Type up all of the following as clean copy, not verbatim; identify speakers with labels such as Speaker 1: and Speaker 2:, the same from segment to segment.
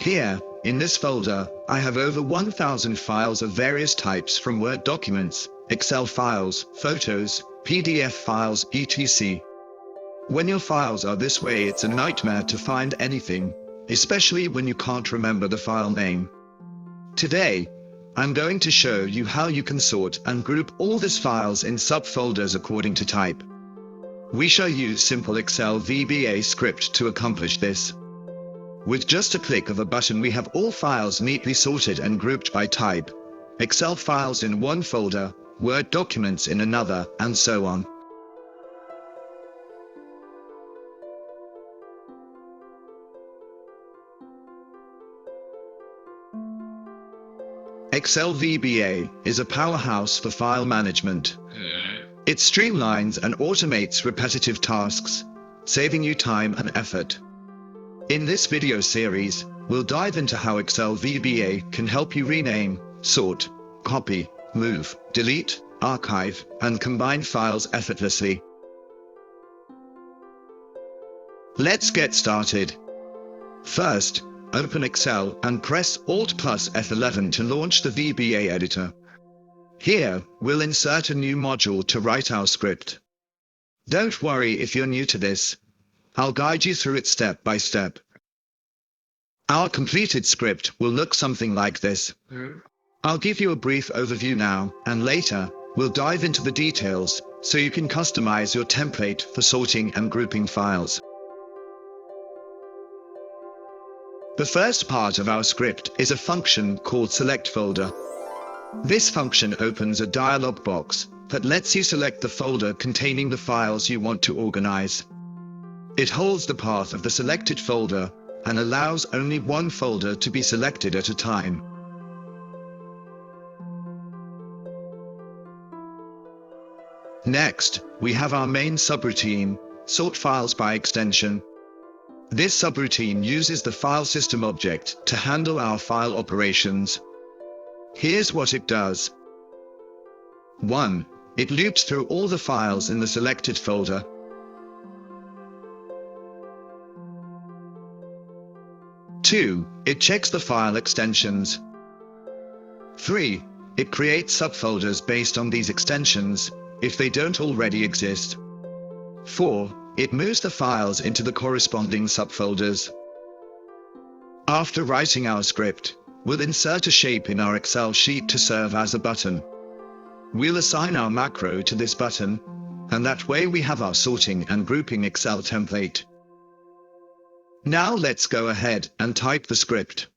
Speaker 1: Here, in this folder, I have over 1,000 files of various types from Word documents, Excel files, photos, PDF files, etc. When your files are this way, it's a nightmare to find anything, especially when you can't remember the file name. Today, I'm going to show you how you can sort and group all these files in subfolders according to type. We shall use simple Excel VBA script to accomplish this. With just a click of a button, we have all files neatly sorted and grouped by type. Excel files in one folder, Word documents in another, and so on. Excel VBA is a powerhouse for file management. It streamlines and automates repetitive tasks, saving you time and effort. In this video series, we'll dive into how Excel VBA can help you rename, sort, copy, move, delete, archive, and combine files effortlessly. Let's get started. First, open Excel and press Alt plus F11 to launch the VBA editor. Here, we'll insert a new module to write our script. Don't worry if you're new to this. I'll guide you through it step by step. Our completed script will look something like this. I'll give you a brief overview now, and later, we'll dive into the details, so you can customize your template for sorting and grouping files. The first part of our script is a function called Select Folder. This function opens a dialog box that lets you select the folder containing the files you want to organize. It holds the path of the selected folder and allows only one folder to be selected at a time. Next, we have our main subroutine, Sort Files by Extension. This subroutine uses the file system object to handle our file operations. Here's what it does. 1. It loops through all the files in the selected folder. 2. It checks the file extensions. 3. It creates subfolders based on these extensions, if they don't already exist. 4. It moves the files into the corresponding subfolders. After writing our script, we'll insert a shape in our Excel sheet to serve as a button. We'll assign our macro to this button, and that way we have our sorting and grouping Excel template. Now let's go ahead and type the script.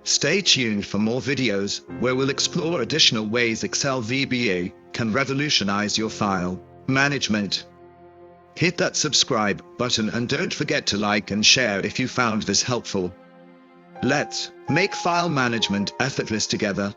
Speaker 1: Stay tuned for more videos, where we'll explore additional ways Excel VBA can revolutionize your file management. Hit that subscribe button and don't forget to like and share if you found this helpful. Let's make file management effortless together.